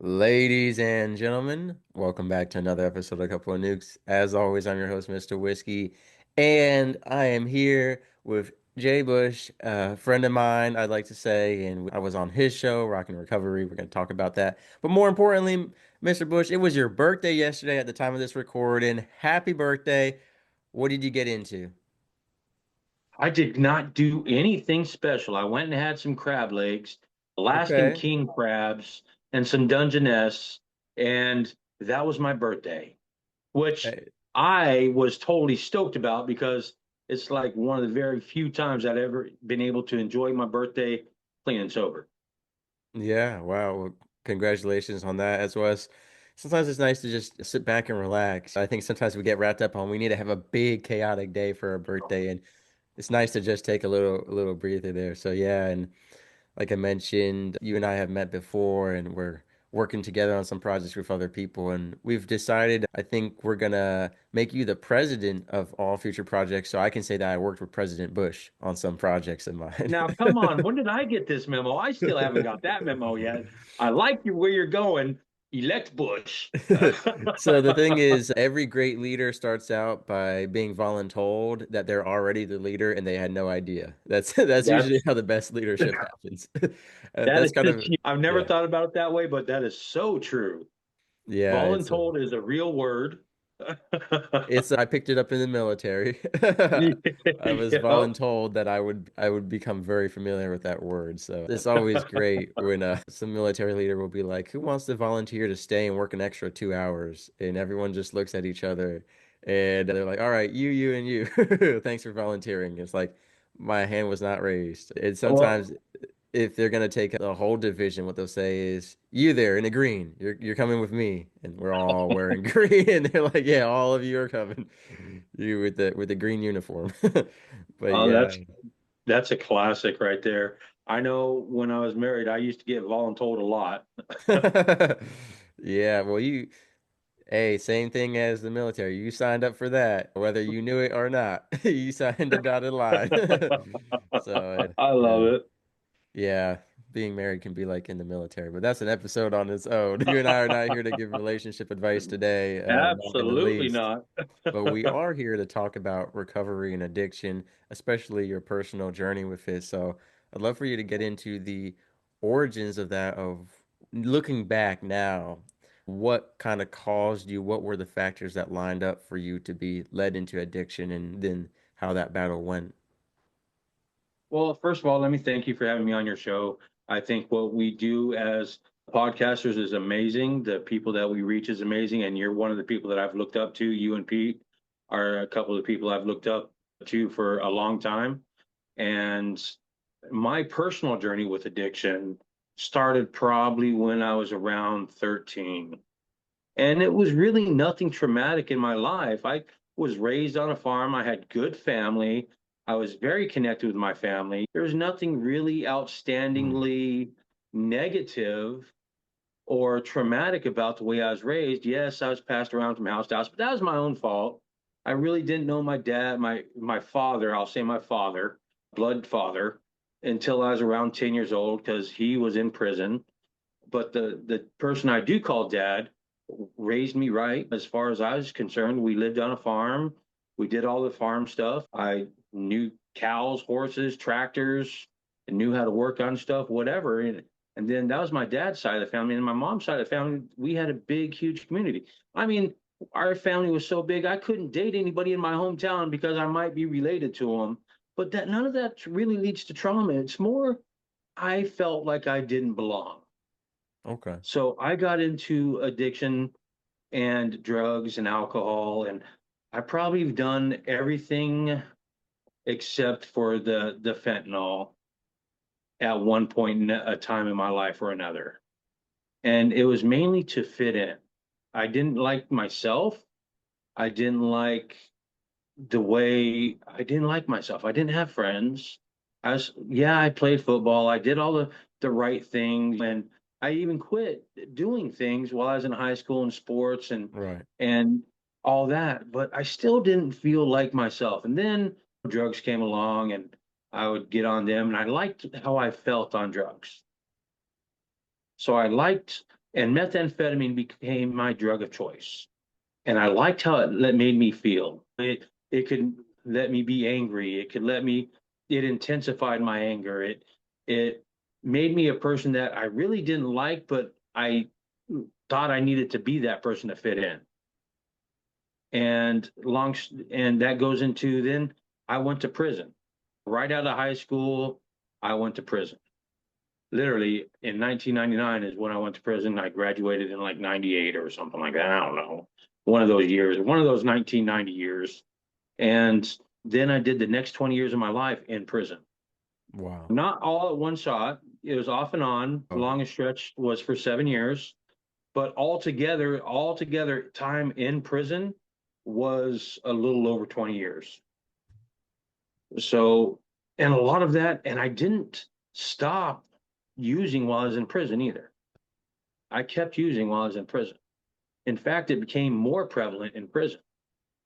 Ladies and gentlemen, welcome back to another episode of A Couple of Nukes. As always, I'm your host, Mr. Whiskey, and I am here with Jay Bush, a friend of mine, I'd like to say, and I was on his show, Rockin' Recovery. We're going to talk about that. But more importantly, Mr. Bush, it was your birthday yesterday at the time of this recording. Happy birthday. What did you get into? I did not do anything special. I went and had some crab legs, Alaskan Okay. king crabs, and some Dungeness, and that was my birthday, which Hey, I was totally stoked about because it's like one of the very few times I'd ever been able to enjoy my birthday clean and sober. yeah, wow. Well, congratulations on that as well as sometimes it's nice to just sit back and relax. I think sometimes we get wrapped up on we need to have a big chaotic day for our birthday and it's nice to just take a little breather there. So yeah, and like I mentioned, you and I have met before and we're working together on some projects with other people. And we've decided, I think we're gonna make you the president of all future projects. So I can say that I worked with President Bush on some projects of mine. Now, come on, when did I get this memo? I still haven't got that memo yet. I like you where you're going. Elect Bush. So the thing is, every great leader starts out by being voluntold that they're already the leader and they had no idea. That's usually That's how the best leadership happens. That That's is kind the of key. I've never yeah. thought about it that way, but that is so true. Yeah, Voluntold is a real word. it's I picked it up in the military. I was Yep. voluntold that I would become very familiar with that word. So it's always great when some military leader will be like, "Who wants to volunteer to stay and work an extra 2 hours?" And everyone just looks at each other and they're like, "All right, you, and you. Thanks for volunteering." It's like my hand was not raised. And Well, sometimes if they're gonna take a whole division, what they'll say is, "You there in the green, you're coming with me," and we're all wearing green, and they're like, "Yeah, all of you are coming, you with the green uniform." But oh, yeah, that's a classic right there. I know when I was married, I used to get voluntold a lot. yeah. Well, hey, same thing as the military. You signed up for that, whether you knew it or not. You signed a dotted line. So, I love yeah. it. Yeah, being married can be like in the military, but that's an episode on its own. You and I are not here to give relationship advice today, not in the Absolutely least. not. But we are here to talk about recovery and addiction, especially your personal journey with it. So I'd love for you to get into the origins of that, of looking back now, what kind of caused you, what were the factors that lined up for you to be led into addiction, and then how that battle went. Well, first of all, let me thank you for having me on your show. I think what we do as podcasters is amazing. The people that we reach is amazing. And you're one of the people that I've looked up to. You and Pete are a couple of the people I've looked up to for a long time. And my personal journey with addiction started probably when I was around 13. And it was really nothing traumatic in my life. I was raised on a farm. I had good family. I was very connected with my family. There was nothing really Hmm. outstandingly negative or traumatic about the way I was raised. Yes, I was passed around from house to house, but that was my own fault. I really didn't know my dad, my father, I'll say my father, blood father, until I was around 10 years old because he was in prison. But the person I do call dad raised me right as far as I was concerned. We lived on a farm. We did all the farm stuff. I knew cows, horses, tractors, and knew how to work on stuff, whatever. And then that was my dad's side of the family. And my mom's side of the family, we had a big, huge community. I mean, our family was so big, I couldn't date anybody in my hometown because I might be related to them. But that none of that really leads to trauma. It's more, I felt like I didn't belong. Okay. So I got into addiction and drugs and alcohol, and I probably have done everything except for the fentanyl at one point in a time in my life or another. And it was mainly to fit in. I didn't like myself. I didn't like I didn't like myself. I didn't have friends. Yeah, I played football. I did all the right things. And I even quit doing things while I was in high school and sports Right. and all that. But I still didn't feel like myself. And then drugs came along and I would get on them and I liked how I felt on drugs. So I liked And methamphetamine became my drug of choice. And I liked how it made me feel. It could let me be angry. It could let me. It intensified my anger. It made me a person that I really didn't like, but I thought I needed to be that person to fit in. And and that goes into then I went to prison. Right out of high school, I went to prison. Literally in 1999 is when I went to prison. I graduated in like 98 or something like that. I don't know. One of those years, one of those 1990 years. And then I did the next 20 years of my life in prison. Wow. Not all at one shot. It was off and on. The Okay. longest stretch was for 7 years. But altogether, time in prison was a little over 20 years. So, and a lot of that, and I didn't stop using while I was in prison either. I kept using while I was in prison. In fact, it became more prevalent in prison.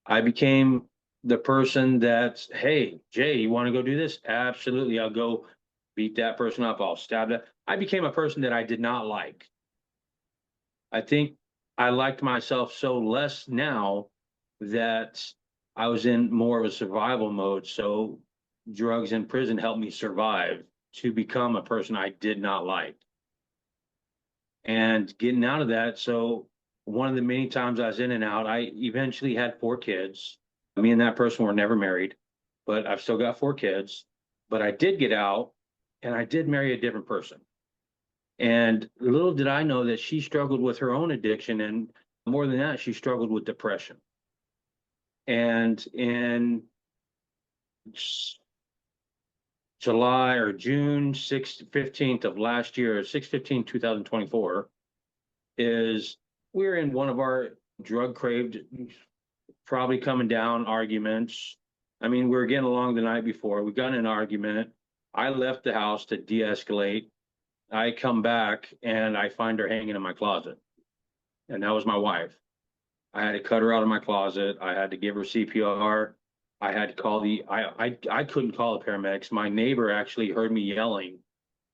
I became the person that's, hey, Jay, you want to go do this? Absolutely. I'll go beat that person up. I'll stab that. I became a person that I did not like. I think I liked myself so less now that I was in more of a survival mode. So drugs in prison helped me survive to become a person I did not like. And getting out of that, so one of the many times I was in and out, I eventually had 4 kids. Me and that person were never married, but I've still got 4 kids. But I did get out and I did marry a different person. And little did I know that she struggled with her own addiction. And more than that, she struggled with depression. And in July or June 6th, 15th of last year, 6/15, 2024, is we're in one of our drug craved, probably coming down arguments. I mean, we were getting along the night before. We got in an argument. I left the house to de escalate. I come back and I find her hanging in my closet. And that was my wife. I had to cut her out of my closet. I had to give her CPR. I had to call I couldn't call the paramedics. My neighbor actually heard me yelling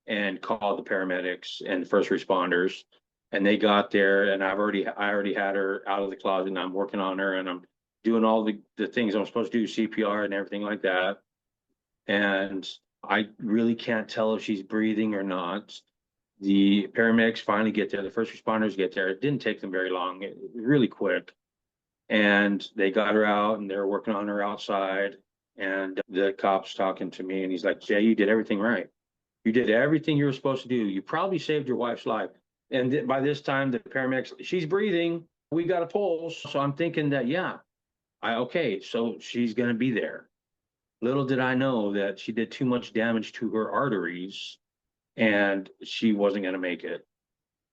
and called the paramedics and first responders. And they got there and I already had her out of the closet and I'm working on her and I'm doing all the things I'm supposed to do, CPR and everything like that. And I really can't tell if she's breathing or not. The paramedics finally get there, the first responders get there. It didn't take them very long, really quick. And they got her out and they're working on her outside. And the cop's talking to me and he's like, Jay, you did everything right. You did everything you were supposed to do. You probably saved your wife's life. And by this time, the paramedics, she's breathing. We got a pulse. So I'm thinking that, yeah, okay, so she's going to be there. Little did I know that she did too much damage to her arteries and she wasn't going to make it.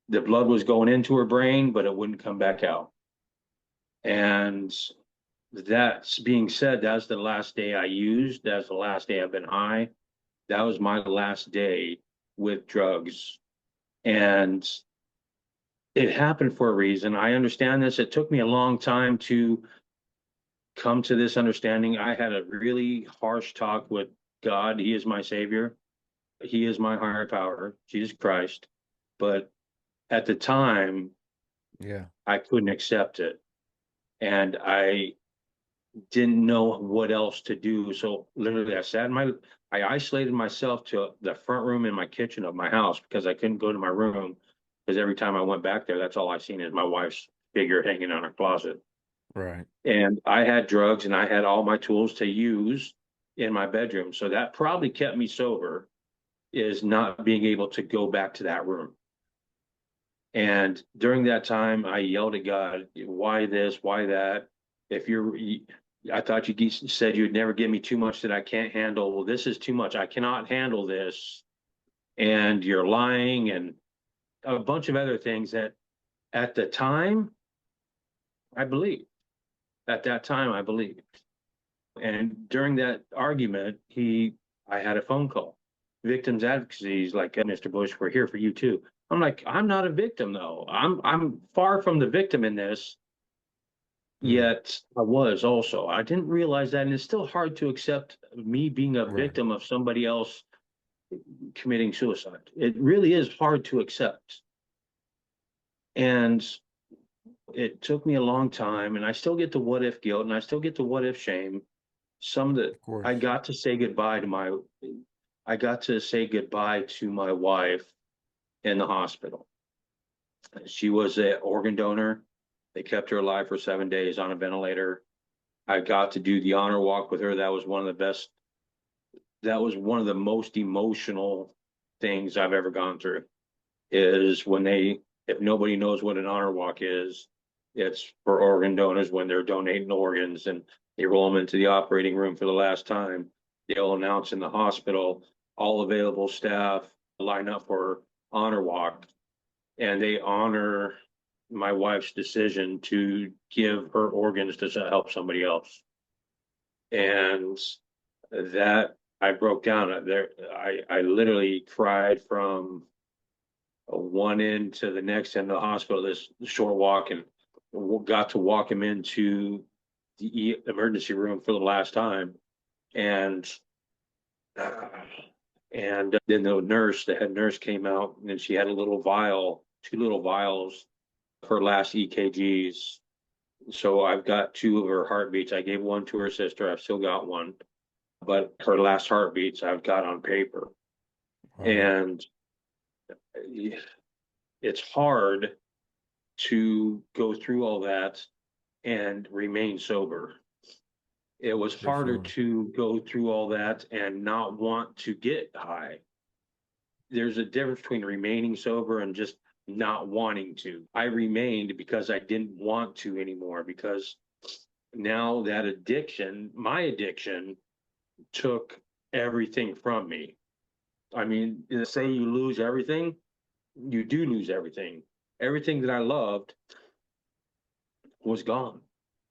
The blood was going into her brain, but it wouldn't come back out. And that's being said, that's the last day I used. That's the last day I've been high. That was my last day with drugs. And it happened for a reason. I understand this. It took me a long time to come to this understanding. I had a really harsh talk with God. He is my savior. He is my higher power, Jesus Christ. But at the time, Yeah. I couldn't accept it. And I didn't know what else to do. So literally I isolated myself to the front room in my kitchen of my house because I couldn't go to my room because every time I went back there, that's all I seen is my wife's figure hanging on her closet. Right. And I had drugs and I had all my tools to use in my bedroom. So that probably kept me sober is not being able to go back to that room. And during that time, I yelled at God, why this, why that? If you're, I thought you said you'd never give me too much that I can't handle. Well, this is too much. I cannot handle this. And you're lying and a bunch of other things that at the time I believed. At that time, I believed. And during that argument, I had a phone call. Victims advocacy is like, Mr. Bush, we're here for you too. I'm like, I'm not a victim though. I'm far from the victim in this. Mm. Yet I was also. I didn't realize that, and it's still hard to accept me being a Right. victim of somebody else committing suicide. It really is hard to accept. And it took me a long time, and I still get the what if guilt, and I still get the what if shame. Some of the Of I course. got to say goodbye to my I got to say goodbye to my wife in the hospital. She was an organ donor. They kept her alive for 7 days on a ventilator. I got to do the honor walk with her. That was one of the best. That was one of the most emotional things I've ever gone through. Is when if nobody knows what an honor walk is, it's for organ donors when they're donating organs and they roll them into the operating room for the last time. They'll announce in the hospital all available staff line up for honor walk, and they honor my wife's decision to give her organs to help somebody else. And that I broke down there. I literally cried from one end to the next end of the hospital, this short walk, and got to walk him into the emergency room for the last time. And uh, and then the head nurse came out, and she had a little vial, two little vials, her last EKGs. So I've got two of her heartbeats. I gave one to her sister. I've still got one, but her last heartbeats I've got on paper. Wow. And it's hard to go through all that and remain sober. It was For harder sure. to go through all that and not want to get high. There's a difference between remaining sober and just not wanting to. I remained because I didn't want to anymore, because now that addiction, my addiction, took everything from me. I mean, say you lose everything, you do lose everything. Everything that I loved was gone,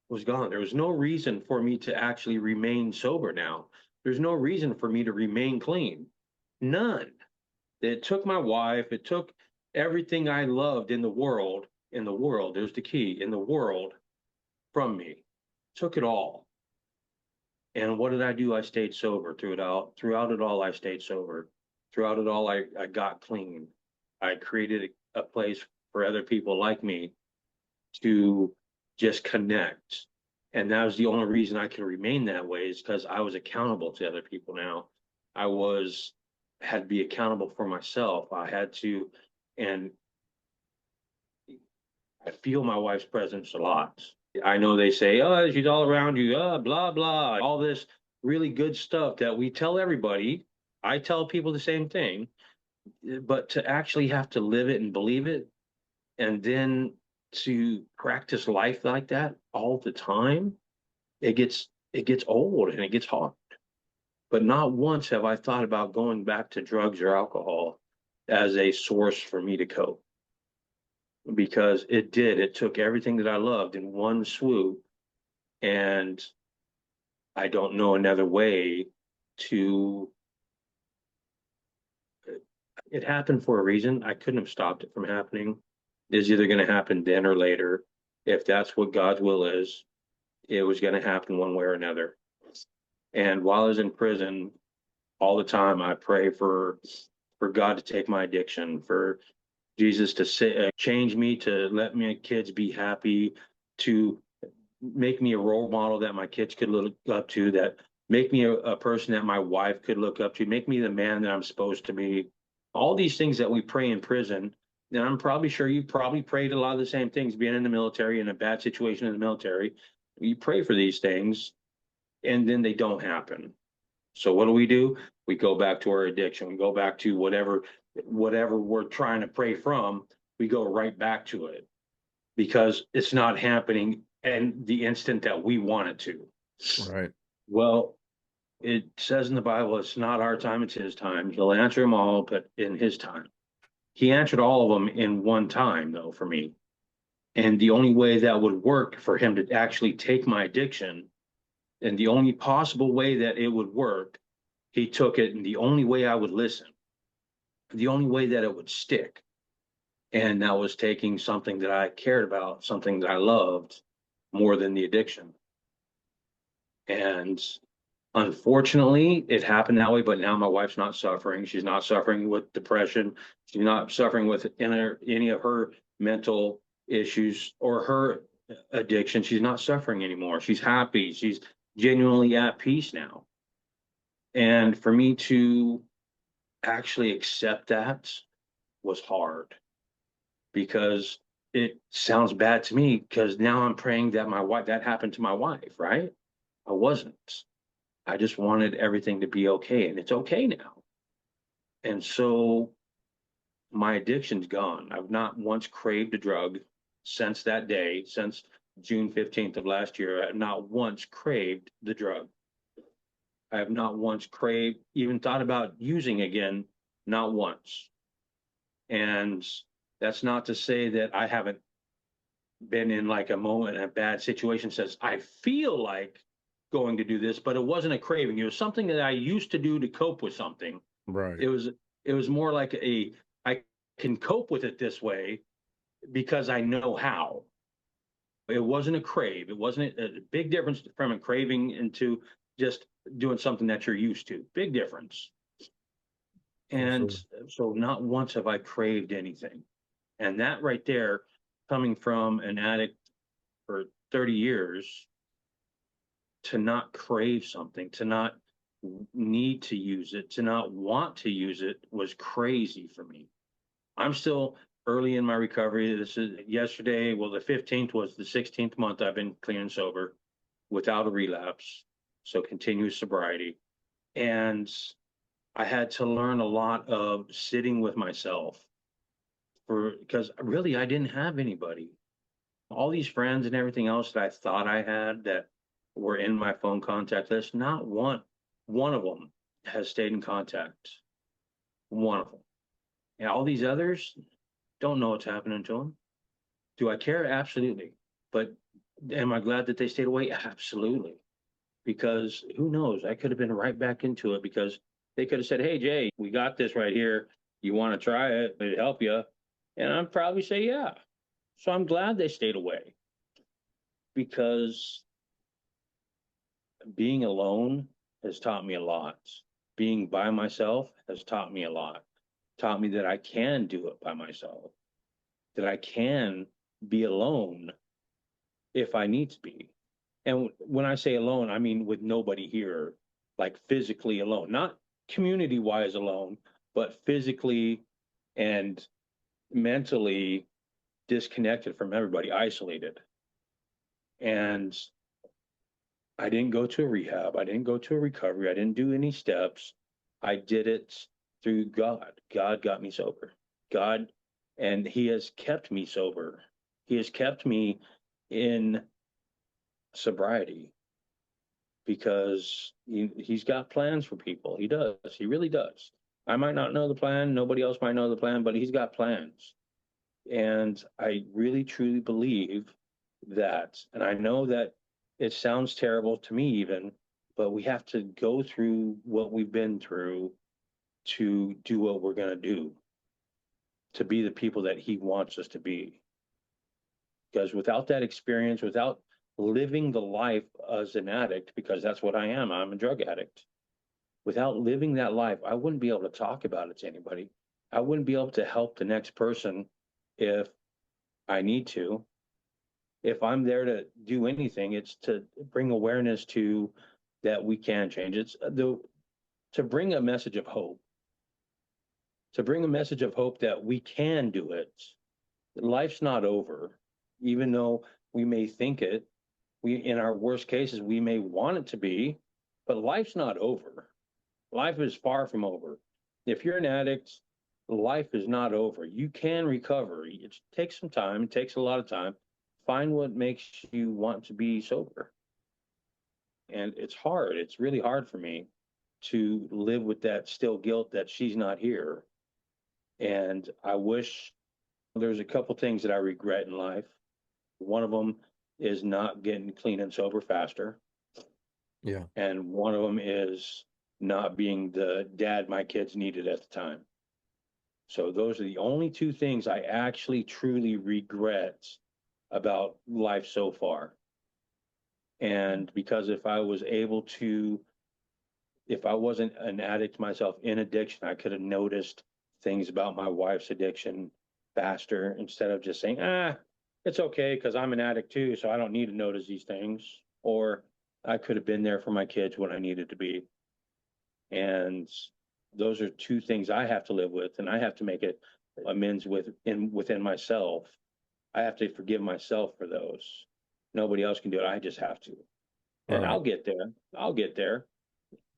was gone. There was no reason for me to actually remain sober now. There's no reason for me to remain clean. None. It took my wife, it took everything I loved in the world, there's the key, in the world from me. Took it all. And what did I do? I stayed sober through it out. Throughout it all, I stayed sober. Throughout it all, I got clean. I created a place for other people like me to just connect. And that was the only reason I could remain that way, is because I was accountable to other people now. I was had to be accountable for myself. I had to, and I feel my wife's presence a lot. I know they say, oh, she's all around you, blah, blah, all this really good stuff that we tell everybody. I tell people the same thing, but to actually have to live it and believe it, and then to practice life like that all the time, it gets old and it gets hard. But not once have I thought about going back to drugs or alcohol as a source for me to cope, because it took everything that I loved in one swoop, and I don't know another way to. It happened for a reason. I couldn't have stopped it from happening. It's either going to happen then or later. If that's what God's will is, it was going to happen one way or another. And while I was in prison, all the time I pray for God to take my addiction, for Jesus to change me, to let my kids be happy, to make me a role model that my kids could look up to, that make me a person that my wife could look up to, make me the man that I'm supposed to be. All these things that we pray in prison, and I'm probably sure you probably prayed a lot of the same things being in the military, in a bad situation in the military. You pray for these things, and then they don't happen. So what do? We go back to our addiction. We go back to whatever we're trying to pray from. We go right back to it because it's not happening and the instant that we want it to. Right. Well, it says in the Bible, it's not our time, it's his time. He'll answer them all, but in his time. He answered all of them in one time, though, for me. And the only way that would work for him to actually take my addiction, and the only possible way that it would work, he took it, and the only way I would listen, the only way that it would stick. And that was taking something that I cared about, something that I loved more than the addiction. And Unfortunately, it happened that way, but now my wife's not suffering. She's not suffering with depression. She's not suffering with any of her mental issues or her addiction. She's not suffering anymore. She's happy. She's genuinely at peace now. And for me to actually accept that was hard because it sounds bad to me because now I'm praying that my wife, that happened to my wife, right? I wasn't. I just wanted everything to be okay, and it's okay now. And so my addiction's gone. I've not once craved a drug since that day, since June 15th of last year. I have not once craved the drug. I have not once craved, even thought about using again, not once. And that's not to say that I haven't been in like a moment, a bad situation says, I feel like going to do this, but it wasn't a craving. It was something that I used to do to cope with something. Right. It was it was more like I can cope with it this way because I know how. It wasn't a crave. It wasn't a big difference from a craving into just doing something that you're used to. Big difference. For And sure. so not once have I craved anything. And that right there, coming from an addict for 30 years, to not crave something, to not need to use it, to not want to use it was crazy for me. I'm still early in my recovery. This is yesterday. Well, the 15th was the 16th month I've been clean and sober without a relapse. So continuous sobriety. And I had to learn a lot of sitting with myself for because really I didn't have anybody. All these friends and everything else that I thought I had that were in my phone contact list, not one of them has stayed in contact. One of them. And all these others don't know what's happening to them. Do I care? Absolutely. But am I glad that they stayed away? Absolutely. Because who knows? I could have been right back into it because they could have said, "Hey Jay, we got this right here. You want to try it? It'd help you." And I'd probably say, "Yeah." So I'm glad they stayed away because being alone has taught me a lot. Being by myself has taught me a lot. Taught me that I can do it by myself, that I can be alone if I need to be. And when I say alone, I mean with nobody here, like physically alone, not community wise alone, but physically and mentally disconnected from everybody, isolated. And I didn't go to a rehab. I didn't go to a recovery. I didn't do any steps. I did it through God. God got me sober. God, and He has kept me sober. He has kept me in sobriety because he's got plans for people. He does. He really does. I might not know the plan. Nobody else might know the plan, but he's got plans. And I really truly believe that. And I know that it sounds terrible to me, even, but we have to go through what we've been through to do what we're going to do, to be the people that he wants us to be. Because without that experience, without living the life as an addict, because that's what I am, I'm a drug addict. Without living that life, I wouldn't be able to talk about it to anybody. I wouldn't be able to help the next person if I need to. If I'm there to do anything, it's to bring awareness to that we can change. It's to bring a message of hope, to bring a message of hope that we can do it. Life's not over, even though we may think it. We, in our worst cases, we may want it to be, but life's not over. Life is far from over. If you're an addict, life is not over. You can recover. It takes some time. It takes a lot of time. Find what makes you want to be sober. And it's hard. It's really hard for me to live with that still guilt that she's not here. And I wish there's a couple things that I regret in life. One of them is not getting clean and sober faster. Yeah. And one of them is not being the dad my kids needed at the time. So those are the only two things I actually truly regret about life so far. And because if I was able to if I wasn't an addict myself in addiction, I could have noticed things about my wife's addiction faster instead of just saying, it's okay because I'm an addict too, so I don't need to notice these things. Or I could have been there for my kids when I needed to be. And those are two things I have to live with, and I have to make it amends within myself. I have to forgive myself for those. Nobody else can do it. I just have to. And Right. I'll get there. I'll get there.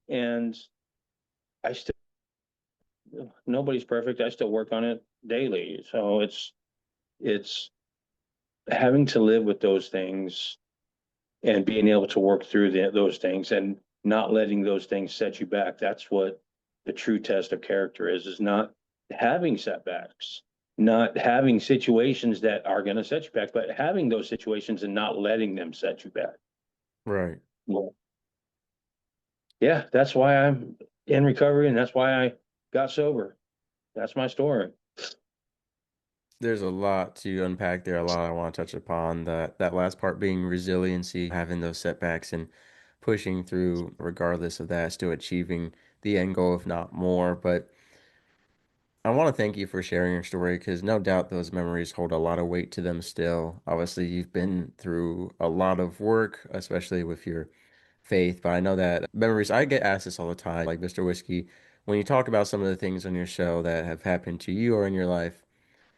And I still nobody's perfect. I still work on it daily. So it's having to live with those things and being able to work through those things and not letting those things set you back. That's what the true test of character is not having setbacks, not having situations that are going to set you back, but having those situations and not letting them set you back. Right. Well, yeah, that's why I'm in recovery and that's why I got sober. That's my story. There's a lot to unpack there, a lot I want to touch upon. That last part being resiliency, having those setbacks and pushing through regardless of that, still achieving the end goal, if not more. But I want to thank you for sharing your story because no doubt those memories hold a lot of weight to them still. Obviously, you've been through a lot of work, especially with your faith, but I know that memories, I get asked this all the time, like Mr. Whiskey, when you talk about some of the things on your show that have happened to you or in your life,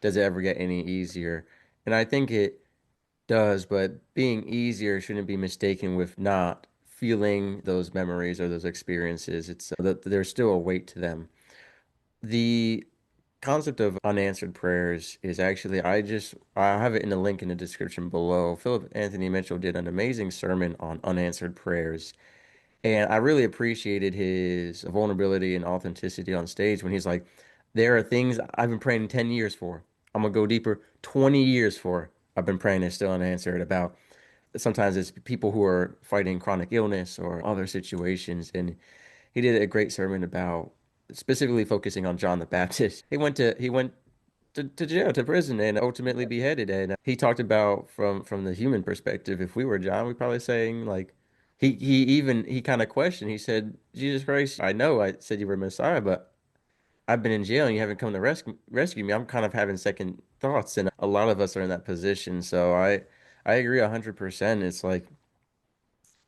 does it ever get any easier? And I think it does, but being easier shouldn't be mistaken with not feeling those memories or those experiences. It's that there's still a weight to them. The concept of unanswered prayers is actually, I have it in the link in the description below. Philip Anthony Mitchell did an amazing sermon on unanswered prayers. And I really appreciated his vulnerability and authenticity on stage when he's like, there are things I've been praying 10 years for. I'm gonna go deeper, 20 years for. I've been praying and still unanswered about. Sometimes it's people who are fighting chronic illness or other situations. And he did a great sermon about specifically focusing on John the Baptist. He went to jail, to prison, and ultimately beheaded. And he talked about from the human perspective, if we were John, we'd probably saying like he kind of questioned. He said, "Jesus Christ, I know I said you were Messiah, but I've been in jail and you haven't come to rescue me. I'm kind of having second thoughts." And a lot of us are in that position. So I agree 100%. It's like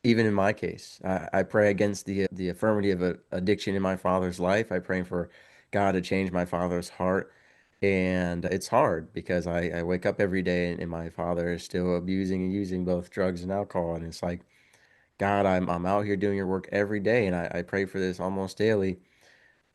even in my case, I pray against the affirmity of addiction in my father's life. I pray for God to change my father's heart. And it's hard because I wake up every day and my father is still abusing and using both drugs and alcohol. And it's like, God, I'm out here doing your work every day. And I pray for this almost daily.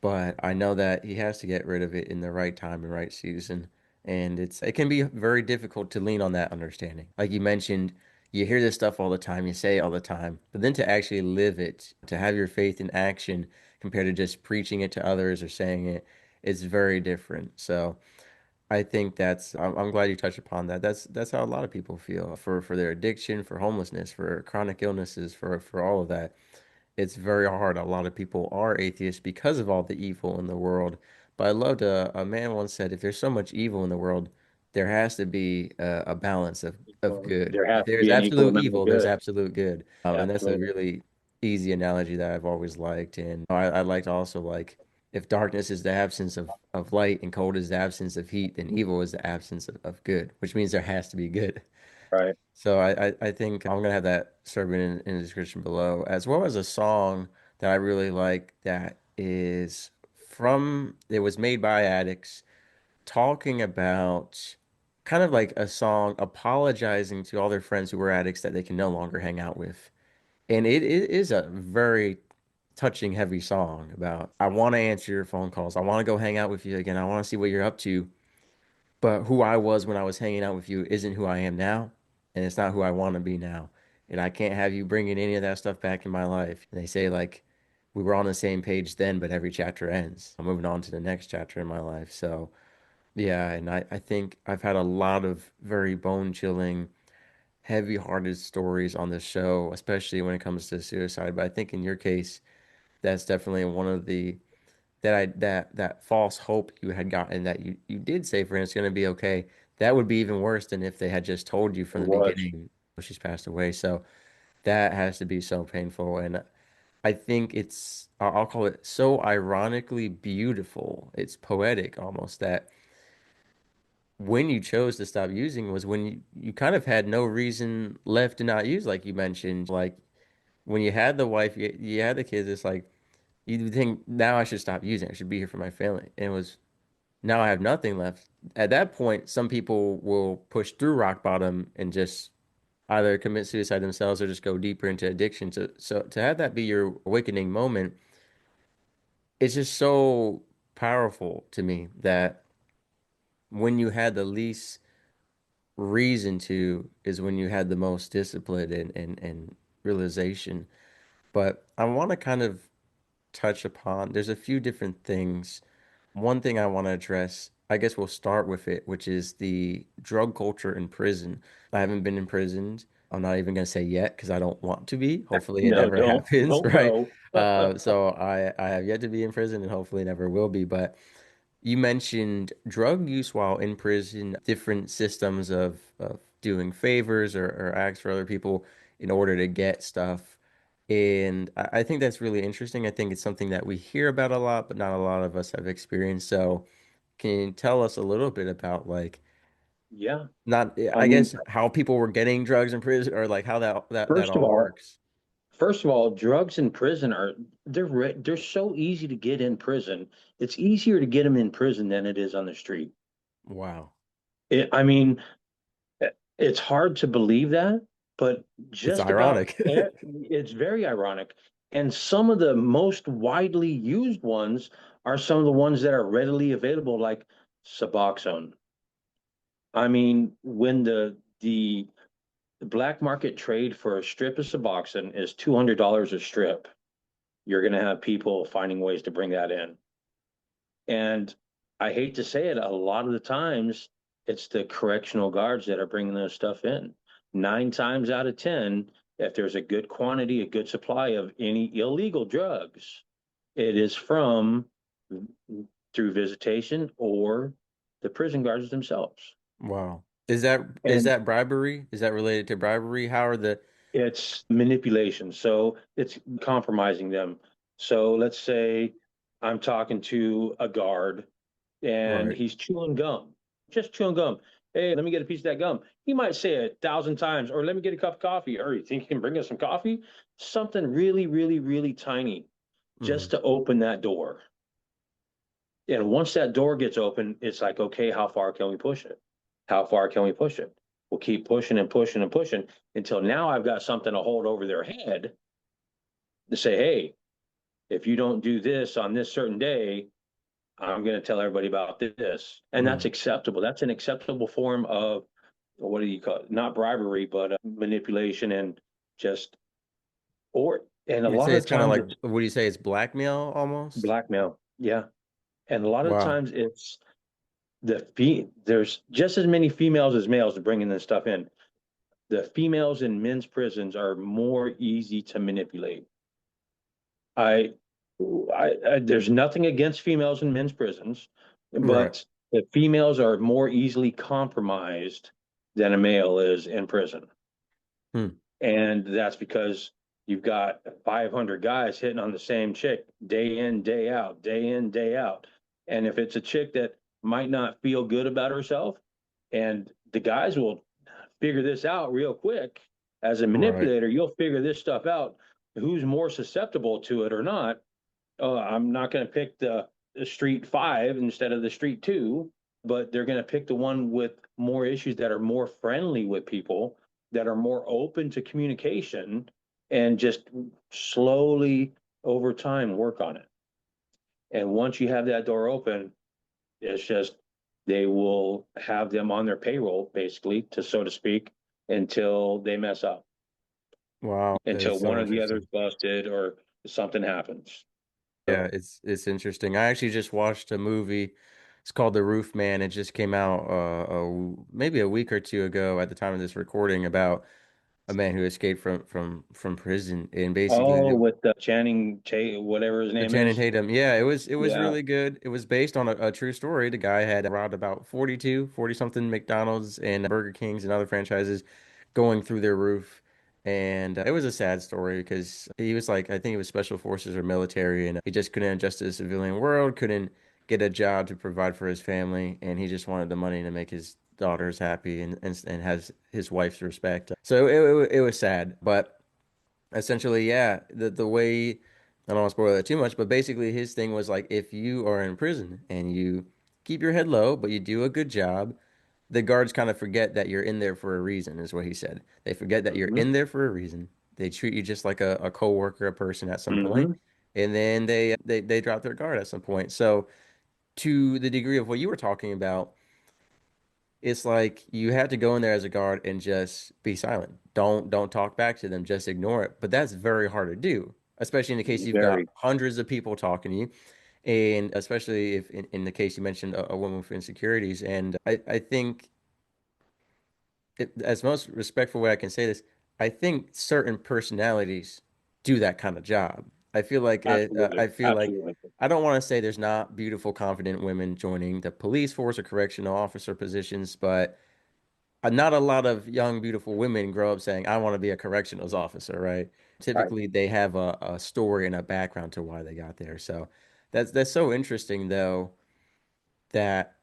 But I know that he has to get rid of it in the right time and right season. And it can be very difficult to lean on that understanding. Like you mentioned, you hear this stuff all the time, you say it all the time, but then to actually live it, to have your faith in action compared to just preaching it to others or saying it, it's very different. So I think I'm glad you touched upon that. That's how a lot of people feel for their addiction, for homelessness, for chronic illnesses, for all of that. It's very hard. A lot of people are atheists because of all the evil in the world. But I loved a man once said, if there's so much evil in the world, there has to be a balance of Well, good. there If has to there's be an equal absolute amount of evil, there's good. absolute good. And that's a Absolutely. really easy analogy that I've always liked. And I liked also like if darkness is the absence of light and cold is the absence of heat, then evil is the absence of good, which means there has to be good. Right. So I think I'm gonna have that sermon in the description below, as well as a song that I really like that is it was made by addicts, talking about kind of like a song apologizing to all their friends who were addicts that they can no longer hang out with. And it is a very touching, heavy song about I want to answer your phone calls. I want to go hang out with you again. I want to see what you're up to. But who I was when I was hanging out with you isn't who I am now, and it's not who I want to be now. And I can't have you bringing any of that stuff back in my life. And they say like we were on the same page then, but every chapter ends. I'm moving on to the next chapter in my life. So yeah, and I think I've had a lot of very bone-chilling, heavy-hearted stories on this show, especially when it comes to suicide. But I think in your case, that's definitely one of the that false hope you had gotten that you did say for him it's going to be okay. That would be even worse than if they had just told you from It the was. beginning, "Oh, she's passed away." So that has to be so painful. And I think I'll call it so ironically beautiful. It's poetic almost that when you chose to stop using was when you kind of had no reason left to not use, like you mentioned. Like when you had the wife, you had the kids, it's like you think now I should stop using. I should be here for my family. And it was now I have nothing left. At that point, some people will push through rock bottom and just either commit suicide themselves or just go deeper into addiction. So to have that be your awakening moment, it's just so powerful to me that when you had the least reason to is when you had the most discipline and realization. But I want to kind of touch upon, there's a few different things. One thing I want to address, I guess we'll start with it, which is the drug culture in prison. I haven't been imprisoned. I'm not even going to say yet because I don't want to be. Hopefully it No, never happens, don't right? go. So I have yet to be in prison and hopefully never will be. But you mentioned drug use while in prison, different systems of doing favors or acts for other people in order to get stuff. And I think that's really interesting. I think it's something that we hear about a lot, but not a lot of us have experienced. So can you tell us a little bit about like Yeah. not I I mean, guess how people were getting drugs in prison or like how that first of all all, works? first of all, drugs in prison are they're so easy to get in prison. It's easier to get them in prison than it is on the street. Wow. I mean, it's hard to believe that, but It's just about ironic. it's very ironic. And some of the most widely used ones are some of the ones that are readily available, like Suboxone. I mean, when the black market trade for a strip of Suboxone is $200 a strip, you're going to have people finding ways to bring that in. And I hate to say it, a lot of the times it's the correctional guards that are bringing this stuff in. 9 times out of 10, if there's a good quantity, a good supply of any illegal drugs, it is from through visitation or the prison guards themselves. Wow. Is that And bribery? Is that related to bribery? How are the it's manipulation. So it's compromising them. So let's say I'm talking to a guard and right? he's chewing gum, just chewing gum. Hey, let me get a piece of that gum. He might say it 1,000 times, or let me get a cup of coffee, or you think you can bring us some coffee? Something really, really, really tiny Hmm. just to open that door. And once that door gets open, it's like, okay, how far can we push it? How far can we push it? We'll keep pushing and pushing and pushing until now I've got something to hold over their head to say, hey, if you don't do this on this certain day, I'm going to tell everybody about this. And that's Hmm. acceptable. That's an acceptable form of what do you call it? Not bribery, but manipulation and just, or, and a You'd lot say of it's kind of times like, it's what do you say? It's blackmail almost? blackmail. Yeah. And a lot of Wow. times it's there's just as many females as males bringing this stuff in. The females in men's prisons are more easy to manipulate. I, there's nothing against females in men's prisons, Right. but the females are more easily compromised than a male is in prison. Hmm. And that's because you've got 500 guys hitting on the same chick day in, day out, day in, day out. And if it's a chick that might not feel good about herself, and the guys will figure this out real quick. As a Right. manipulator, you'll figure this stuff out, who's more susceptible to it or not. I'm not going to pick the street five instead of the street two, but they're going to pick the one with more issues that are more friendly with people, that are more open to communication, and just slowly over time work on it. And once you have that door open, it's just they will have them on their payroll, basically, to so to speak, until they mess up, Wow. That until is so one or the other interesting. is busted or something happens. Yeah, So, it's interesting. I actually just watched a movie. It's called The Roof Man. It just came out maybe a week or two ago at the time of this recording about a man who escaped from prison and basically oh, with the Channing Tate, whatever his the name Channing is. Tatum. Yeah, it was Yeah. really good. It was based on a true story. The guy had robbed about 40 something McDonald's and Burger Kings and other franchises going through their roof. And it was a sad story because he was like, I think he was special forces or military, and he just couldn't adjust to the civilian world, couldn't get a job to provide for his family, and he just wanted the money to make his daughters happy and has his wife's respect. So it was sad, but essentially, yeah, the way I don't want to spoil that too much, but basically his thing was like if you are in prison and you keep your head low, but you do a good job, the guards kind of forget that you're in there for a reason, is what he said. They forget that you're Hmm. in there for a reason. They treat you just like a coworker, a person at some point, Hmm. and then they drop their guard at some point. So to the degree of what you were talking about, it's like you have to go in there as a guard and just be silent. Don't talk back to them, just ignore it. But that's very hard to do, especially in the case you've got Very. hundreds of people talking to you. And especially if in the case you mentioned a woman with insecurities. And I think as most respectful way I can say this, I think certain personalities do that kind of job. I Absolutely. feel like Absolutely. I don't want to say there's not beautiful, confident women joining the police force or correctional officer positions, but not a lot of young, beautiful women grow up saying, I want to be a corrections officer, right? Right. Typically, they have a story and a background to why they got there. So that's so interesting, though, that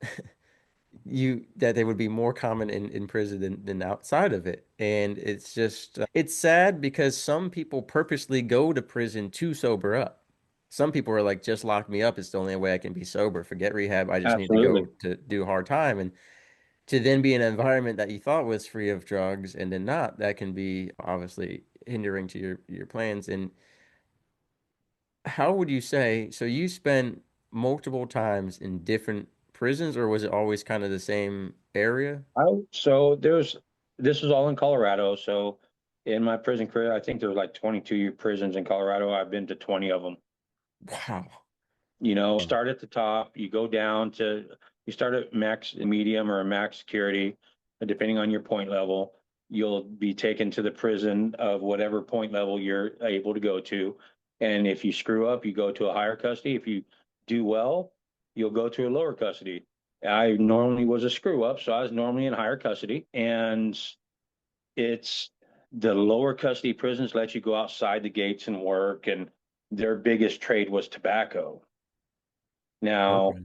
that they would be more common in prison than outside of it. And it's just it's sad because some people purposely go to prison to sober up. Some people are like, just lock me up. It's the only way I can be sober. Forget rehab. I just need to go Absolutely. to do hard time. And to then be in an environment that you thought was free of drugs and then not, that can be obviously hindering to your plans. And how would you say, so you spent multiple times in different prisons, or was it always kind of the same area? So this was all in Colorado. So in my prison career, I think there were like 22 prisons in Colorado. I've been to 20 of them. Wow. Start at the top, you start at max medium or max security, depending on your point level. You'll be taken to the prison of whatever point level you're able to go to. And if you screw up, you go to a higher custody. If you do well, you'll go to a lower custody. I normally was a screw up, so I was normally in higher custody. And it's the lower custody prisons let you go outside the gates and work. And their biggest trade was tobacco. Now, Okay.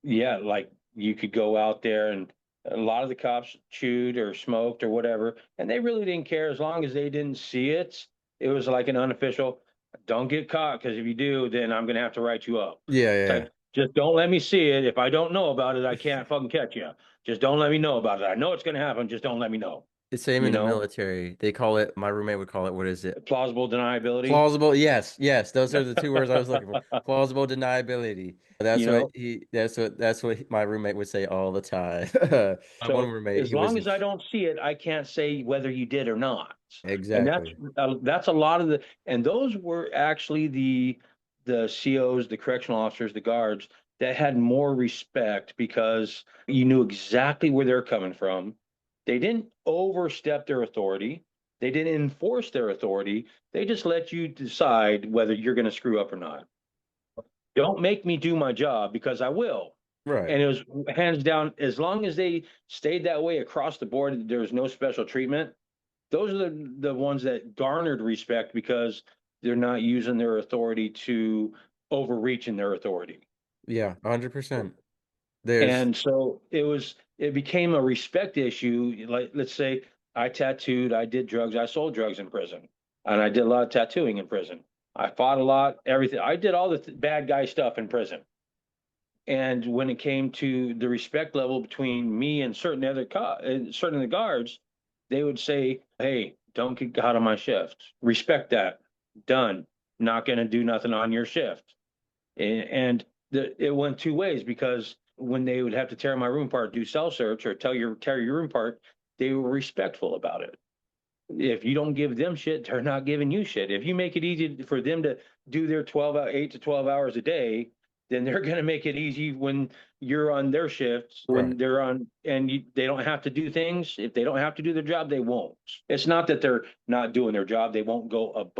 yeah, like you could go out there and a lot of the cops chewed or smoked or whatever, and they really didn't care as long as they didn't see it. It was like an unofficial, don't get caught because if you do, then I'm gonna have to write you up. Yeah, yeah. Type, just don't let me see it. If I don't know about it, I can't fucking catch you. Just don't let me know about it. I know it's gonna happen. Just don't let me know. The same You in the know, military. They call it, my roommate would call it, what is it? plausible deniability. Plausible. Yes, yes. Those are the two words I was looking for. Plausible deniability. You know, That's what my roommate would say all the time. My one so roommate, as he was long in, as I don't see it, I can't say whether you did or not. And exactly. that's a lot of the and those were actually the COs, the correctional officers, the guards that had more respect because you knew exactly where they're coming from. They didn't overstep their authority. They didn't enforce their authority. They just let you decide whether you're going to screw up or not. Don't make me do my job because I will. Right. And it was hands down, as long as they stayed that way across the board, there was no special treatment. Those are the ones that garnered respect because they're not using their authority to overreach in their authority. Yeah, 100%. There's, And so it became a respect issue. Like, let's say I tattooed, I did drugs, I sold drugs in prison, and I did a lot of tattooing in prison. I fought a lot, everything. I did all the bad guy stuff in prison. And when it came to the respect level between me and certain of the guards, they would say, "Hey, don't get out of my shift. Respect that. Done. Not going to do nothing on your shift." And it went two ways because when they would have to tear my room apart, do cell search or tear your room apart, they were respectful about it. If you don't give them shit, they're not giving you shit. If you make it easy for them to do their 8 to 12 hours a day, then they're going to make it easy when you're on their shifts, right, when they're on, and they don't have to do things. If they don't have to do their job, they won't. It's not that they're not doing their job. They won't go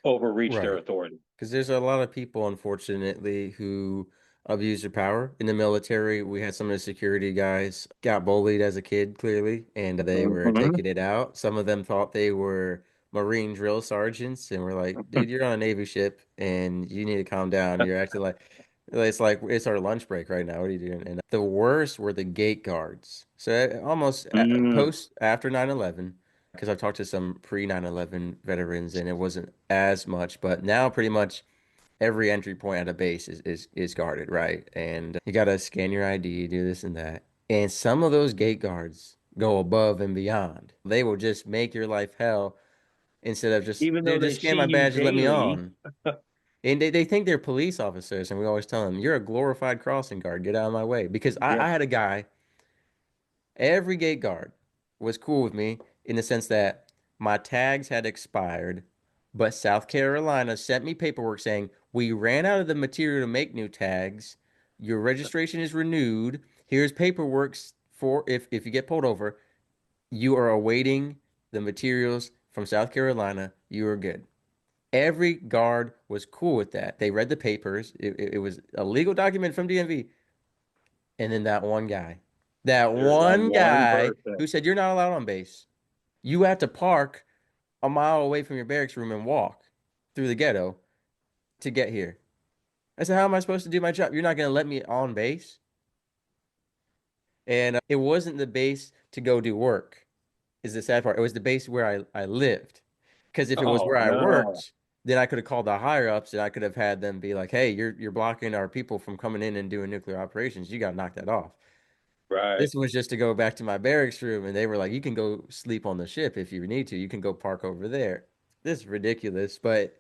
overreach their right. authority. Because there's a lot of people, unfortunately, who abuse of power. In the military, we had some of the security guys got bullied as a kid, clearly, and they were Mhm. taking it out. Some of them thought they were Marine drill sergeants and were like, dude, you're on a Navy ship and you need to calm down. You're acting like it's our lunch break right now. What are you doing? And the worst were the gate guards. So almost Mm. post after 9/11, because I've talked to some pre 9/11 veterans and it wasn't as much, but now pretty much every entry point at a base is guarded, right? And you gotta scan your ID, do this and that. And some of those gate guards go above and beyond. They will just make your life hell instead of just, Even though dude, they just scan see my you badge and let me daily. on. And they think they're police officers, and we always tell them, you're a glorified crossing guard. Get out of my way. Because Yeah. I had a guy, every gate guard was cool with me in the sense that my tags had expired, but South Carolina sent me paperwork saying, we ran out of the material to make new tags. Your registration is renewed. Here's paperwork for if you get pulled over, you are awaiting the materials from South Carolina. You are good. Every guard was cool with that. They read the papers. It was a legal document from DMV. And then that There's that one one guy person. who said, you're not allowed on base. You have to park a mile away from your barracks room and walk through the ghetto to get here. I said, how am I supposed to do my job? You're not going to let me on base? And it wasn't the base to go do work, is the sad part. It was the base where I lived. Because if it was Oh where I no. worked, then I could have called the higher ups and I could have had them be like, hey, you're blocking our people from coming in and doing nuclear operations. You got to knock that off. Right. This was just to go back to my barracks room, and they were like, "You can go sleep on the ship if you need to. You can go park over there." This is ridiculous, but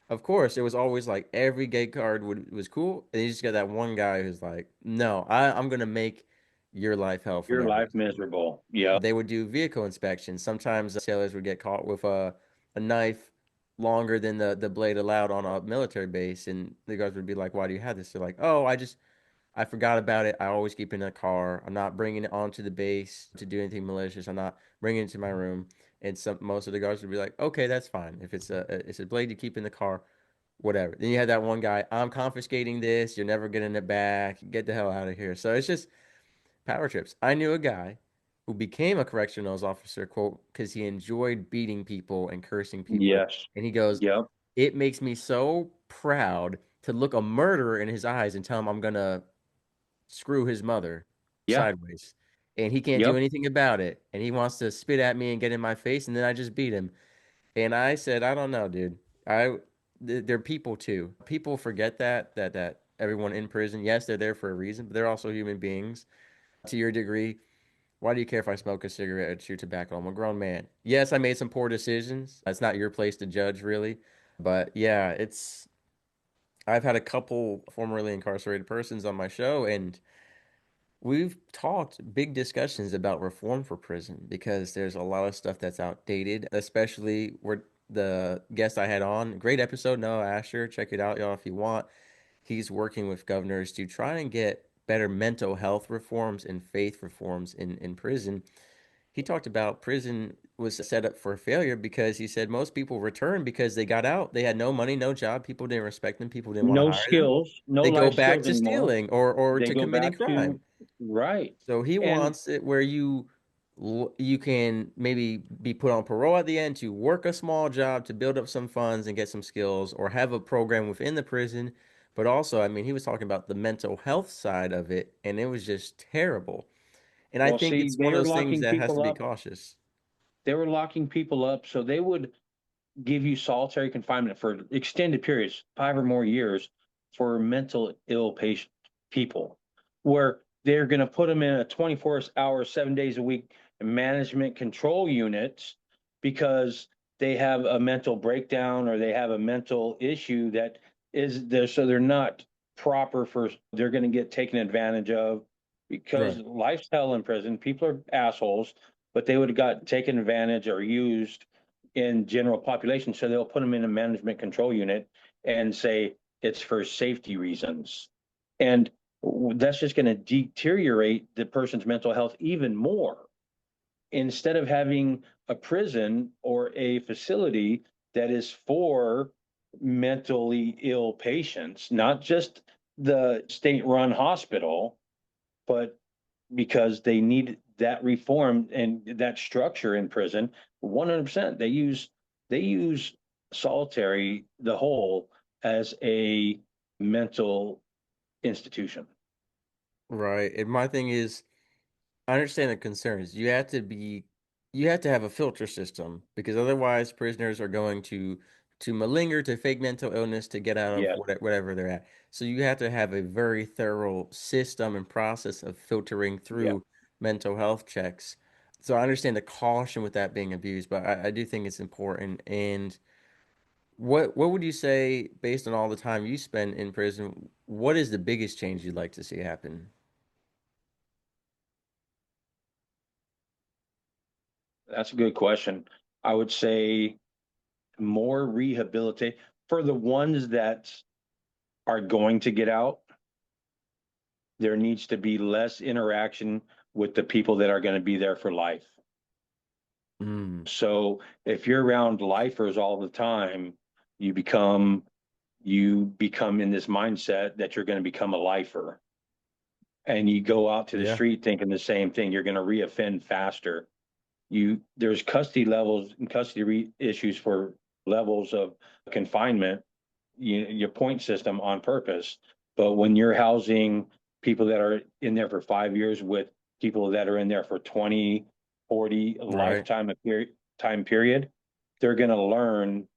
of course, it was always like every gate guard was cool, and you just got that one guy who's like, "No, I'm gonna make your life hell for Your no life reason." miserable. Yep. They would do vehicle inspections. Sometimes sailors would get caught with a knife longer than the blade allowed on a military base, and the guards would be like, "Why do you have this?" They're like, "Oh, I forgot about it. I always keep it in the car. I'm not bringing it onto the base to do anything malicious. I'm not bringing it to my room." And most of the guards would be like, "Okay, that's fine. If it's a blade you keep in the car, whatever." Then you had that one guy, "I'm confiscating this. You're never getting it back. Get the hell out of here." So it's just power trips. I knew a guy who became a correctional officer, quote, because he enjoyed beating people and cursing people. Yes. And he goes, Yep. "It makes me so proud to look a murderer in his eyes and tell him I'm gonna screw his mother Yeah. sideways. And he can't do Yep. anything about it. And he wants to spit at me and get in my face, and then I just beat him. And I said, I don't know, dude. They're people too. People forget that everyone in prison, yes, they're there for a reason, but they're also human beings to your degree. Why do you care if I smoke a cigarette or chew tobacco? I'm a grown man. Yes, I made some poor decisions. It's not your place to judge, really. But yeah, I've had a couple formerly incarcerated persons on my show, and we've talked big discussions about reform for prison because there's a lot of stuff that's outdated, especially where the guest I had on, great episode, Noah Asher. Check it out, y'all, if you want. He's working with governors to try and get better mental health reforms and faith reforms in prison. He talked about prison was set up for failure because he said most people return because they got out. They had no money, no job. People didn't respect them. People didn't want to No hire them. skills, no They go life back skills to anymore. stealing or They to go committing back crime. to right. So he And wants it where you can maybe be put on parole at the end to work a small job to build up some funds and get some skills or have a program within the prison. But also, I mean, he was talking about the mental health side of it, and it was just terrible. And I well, think see, it's one they of were those things locking that has to people be up. cautious. They were locking people up so they would give you solitary confinement for extended periods, 5 or more years, for mental ill patient people, where they're going to put them in a 24 hour, 7 days a week management control unit because they have a mental breakdown or they have a mental issue that is there. So they're not proper for, they're going to get taken advantage of because Right. life's hell in prison. People are assholes, but they would have got taken advantage or used in general population. So they'll put them in a management control unit and say it's for safety reasons. And that's just going to deteriorate the person's mental health even more. Instead of having a prison or a facility that is for mentally ill patients, not just the state-run hospital, but because they need that reform and that structure in prison, 100%. They use solitary, the whole, as a mental institution. Right. And my thing is, I understand the concerns. You have to have a filter system because otherwise prisoners are going to malinger to fake mental illness to get out of Yes, whatever they're at. So you have to have a very thorough system and process of filtering yeah, through mental health checks. So I understand the caution with that being abused, but I do think it's important. And what would you say, based on all the time you spend in prison, what is the biggest change you'd like to see happen? that's a good question. I would say more rehabilitate for the ones that are going to get out. There needs to be less interaction with the people that are going to be there for life. Mm, So if you're around lifers all the time, you become you become in this mindset that you're going to become a lifer, and you go out to the yeah, street thinking the same thing. You're going to reoffend faster. There's custody levels and issues for levels of confinement. Your point system on purpose, but when you're housing people that are in there for 5 years with people that are in there for 20, 40 right. lifetime of period time period, they're going to learn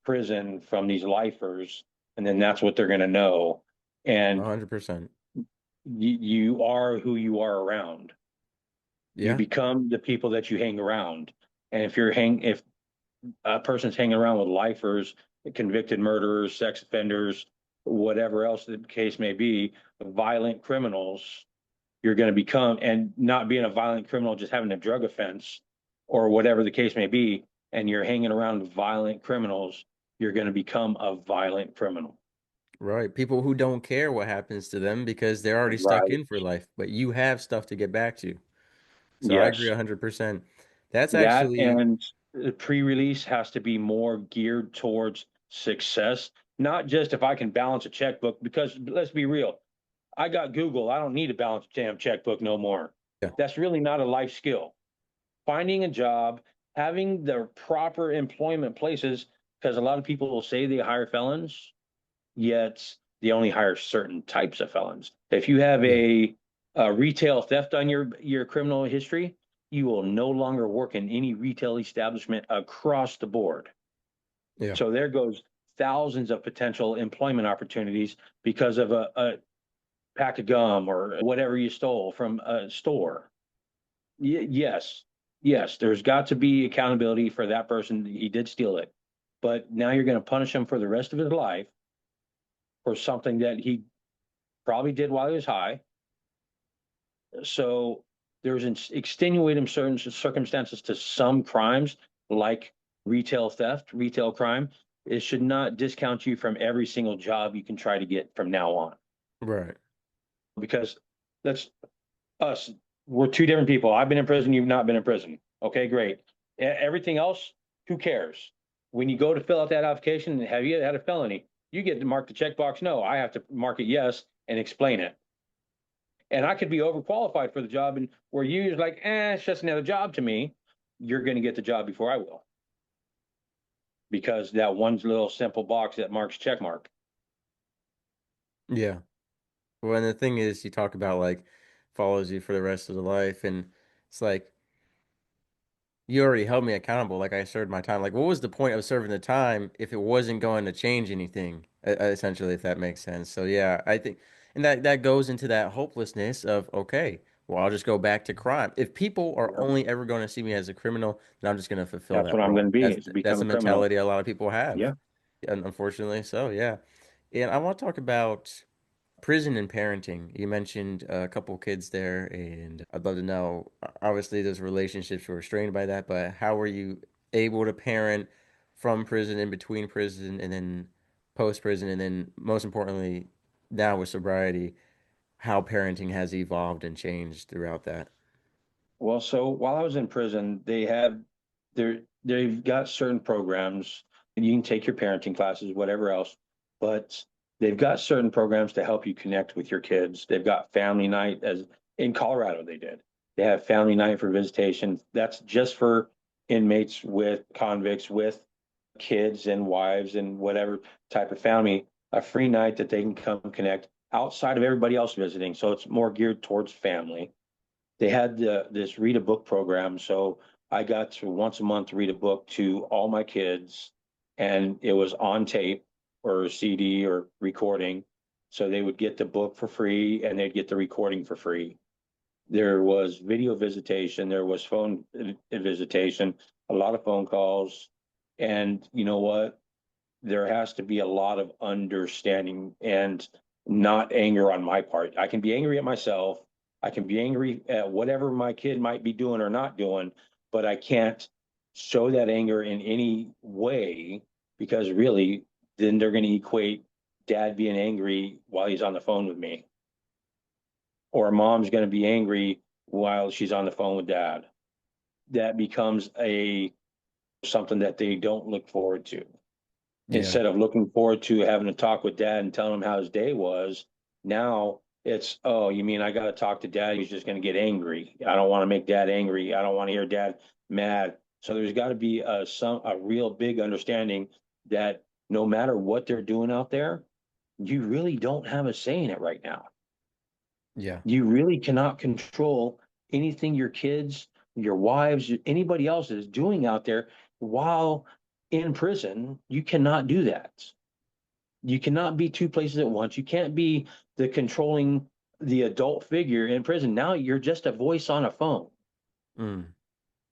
prison from these lifers, and then that's what they're going to know. And 100%. you are who you are around. You Yeah. become the people that you hang around. And if a person's hanging around with lifers, convicted murderers, sex offenders, whatever else the case may be, violent criminals, you're going to become, and not being a violent criminal, just having a drug offense or whatever the case may be, and you're hanging around violent criminals, you're going to become a violent criminal. Right. People who don't care what happens to them because they're already stuck Right. in for life, but you have stuff to get back to. So I agree Yes. 100%. That's That actually, and the pre-release has to be more geared towards success, not just if I can balance a checkbook, because let's be real, I got Google. I don't need to balance a damn checkbook no more. yeah, That's really not a life skill. Finding a job, having the proper employment places, because a lot of people will say they hire felons, yet they only hire certain types of felons. If you have yeah, a retail theft on your criminal history, you will no longer work in any retail establishment across the board. yeah. So there goes thousands of potential employment opportunities because of a pack of gum or whatever you stole from a store. Yes, yes, there's got to be accountability for that person. He did steal it, but now you're going to punish him for the rest of his life for something that he probably did while he was high. So there's extenuating certain circumstances to some crimes, like retail theft, retail crime. It should not discount you from every single job you can try to get from now on, Right. because that's us. We're two different people. I've been in prison. You've not been in prison. Okay, great. Everything else, who cares? When you go to fill out that application, have you had a felony? You get to mark the checkbox. No, I have to mark it yes and explain it. And I could be overqualified for the job, and where you're like, it's just another job to me. You're going to get the job before I will, because that one little simple box that marks check mark. Yeah. Well, and the thing is, you talk about like follows you for the rest of the life, and it's like you already held me accountable. Like I served my time. Like, what was the point of serving the time if it wasn't going to change anything? Essentially, if that makes sense. So yeah, I think, and that goes into that hopelessness of okay, well, I'll just go back to crime. If people are Yep. only ever going to see me as a criminal, then I'm just going to fulfill That's that what I'm going role. to be, That's is to become that's a a criminal. mentality a lot of people have, Yeah. and unfortunately, so yeah. And I want to talk about prison and parenting. You mentioned a couple kids there, and I'd love to know. Obviously, those relationships were strained by that, but how were you able to parent from prison, in between prison, and then post prison, and then most importantly, now with sobriety, how parenting has evolved and changed throughout that? Well, so while I was in prison, they've got certain programs, and you can take your parenting classes, whatever else. But They've got certain programs to help you connect with your kids. They've got family night, as in Colorado they did. They have family night for visitation. That's just for inmates with convicts with kids and wives and whatever type of family, a free night that they can come connect outside of everybody else visiting. So it's more geared towards family. They had this read a book program. So I got to once a month read a book to all my kids, and it was on tape or CD or recording. So they would get the book for free and they'd get the recording for free. There was video visitation, there was phone visitation, a lot of phone calls. And you know what? There has to be a lot of understanding and not anger on my part. I can be angry at myself. I can be angry at whatever my kid might be doing or not doing, but I can't show that anger in any way because really, then they're going to equate dad being angry while he's on the phone with me, or mom's going to be angry while she's on the phone with dad. That becomes a something that they don't look forward to. Yeah. Instead of looking forward to having a talk with dad and telling him how his day was, now it's, oh, you mean I got to talk to dad? He's just going to get angry. I don't want to make dad angry. I don't want to hear dad mad. So there's got to be a real big understanding that no matter what they're doing out there, you really don't have a say in it right now. Yeah. You really cannot control anything your kids, your wives, anybody else is doing out there while in prison. You cannot do that. You cannot be two places at once. You can't be the controlling the adult figure in prison. Now you're just a voice on a phone. Mm.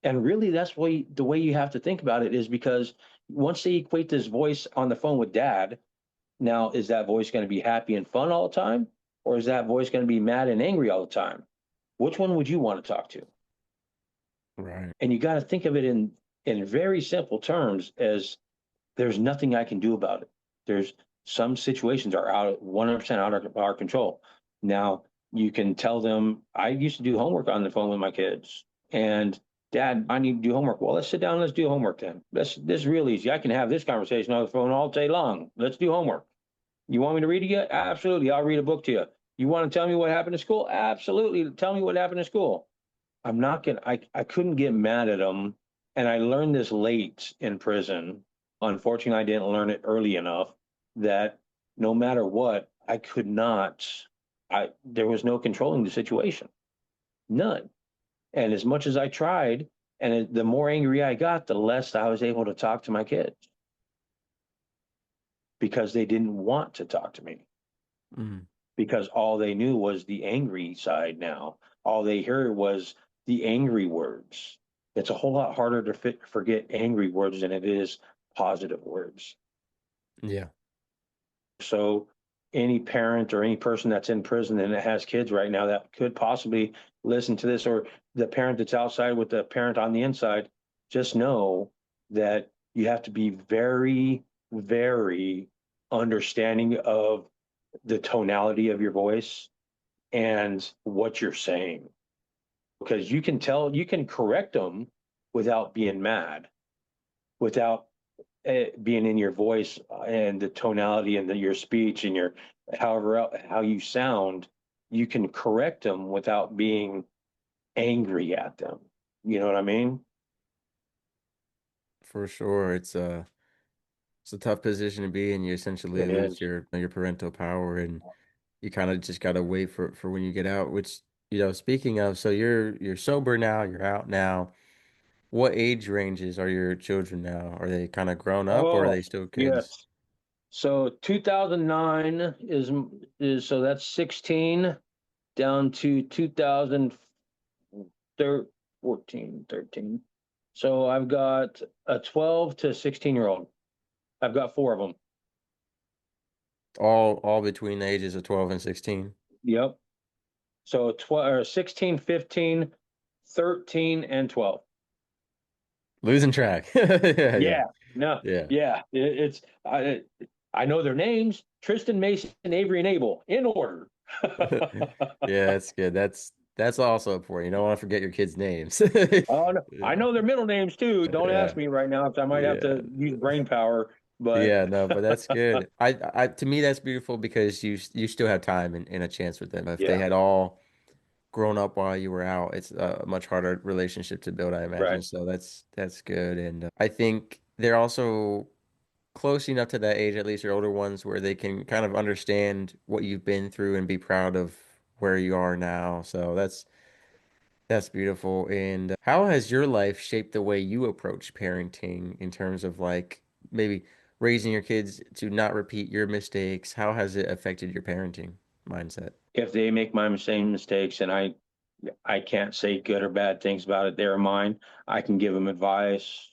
And really that's the way you have to think about it is because once they equate this voice on the phone with dad, now is that voice going to be happy and fun all the time? Or is that voice going to be mad and angry all the time? Which one would you want to talk to? Right. And you got to think of it in very simple terms as there's nothing I can do about it. There's some situations are out 100% out of our control. Now you can tell them I used to do homework on the phone with my kids, and dad, I need to do homework. Well, let's sit down, let's do homework then. This is real easy. I can have this conversation on the phone all day long. Let's do homework. You want me to read it yet? Absolutely. I'll read a book to you. You want to tell me what happened in school? Absolutely. Tell me what happened in school. I'm not gonna. I couldn't get mad at him, and I learned this late in prison. Unfortunately, I didn't learn it early enough that no matter what, I could not. I there was no controlling the situation, none. And as much as I tried, the more angry I got, the less I was able to talk to my kids because they didn't want to talk to me Mm. because all they knew was the angry side now. All they heard was the angry words. It's a whole lot harder to forget angry words than it is positive words. Yeah. So, any parent or any person that's in prison and that has kids right now that could possibly listen to this, or the parent that's outside with the parent on the inside, just know that you have to be very, very understanding of the tonality of your voice and what you're saying because you can tell you can correct them without being mad, without being in your voice and the tonality and your speech and your how you sound. You can correct them without being angry at them. You know what I mean? For sure. It's a tough position to be in. You essentially It lose is. your parental power, and you kind of just gotta wait for when you get out, which, speaking of, so you're sober now, you're out now. What age ranges are your children now? Are they kind of grown up or are Oh they still kids? yes. So 2009 is so that's 16 down to 2014, 13. So I've got a 12 to 16-year-old. I've got four of them. All between the ages of 12 and 16. Yep. So 12 or 16, 15, 13, and 12. Losing track. Yeah, yeah. Yeah. No. Yeah. Yeah. It's I know their names: Tristan, Mason, Avery, and Abel in order. Yeah, that's good. That's also important. You don't want to forget your kids' names. Oh, no. Yeah. I know their middle names too. Don't Yeah. ask me right now because I might have Yeah. to use brain power. But Yeah, no, but that's good. To me, that's beautiful because you still have time and a chance with them. If they yeah, had all grown up while you were out, it's a much harder relationship to build, I imagine. right. So that's good, and I think they're also close enough to that age, at least your older ones, where they can kind of understand what you've been through and be proud of where you are now. So that's beautiful. And how has your life shaped the way you approach parenting in terms of like maybe raising your kids to not repeat your mistakes? How has it affected your parenting mindset? If they make my same mistakes and I can't say good or bad things about it, they're mine. I can give them advice.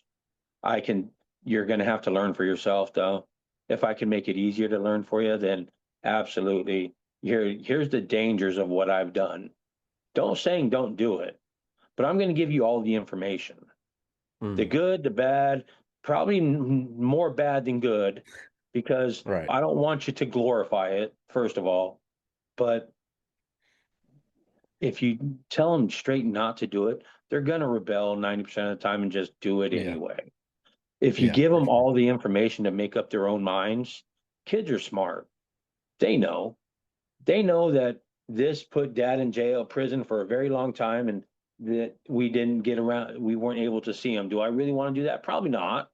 I can, you're going to have to learn for yourself though. If I can make it easier to learn for you, then absolutely. Here's the dangers of what I've done. Don't do it, but I'm going to give you all the information. The Mm, good, the bad, probably more bad than good, because right. I don't want you to glorify it, first of all. But if you tell them straight not to do it, they're going to rebel 90% of the time and just do it Yeah. anyway. If you Yeah, give for them sure. all the information to make up their own minds, kids are smart. They know. They know that this put dad in jail, prison for a very long time, and that we didn't get around, we weren't able to see him. Do I really want to do that? Probably not.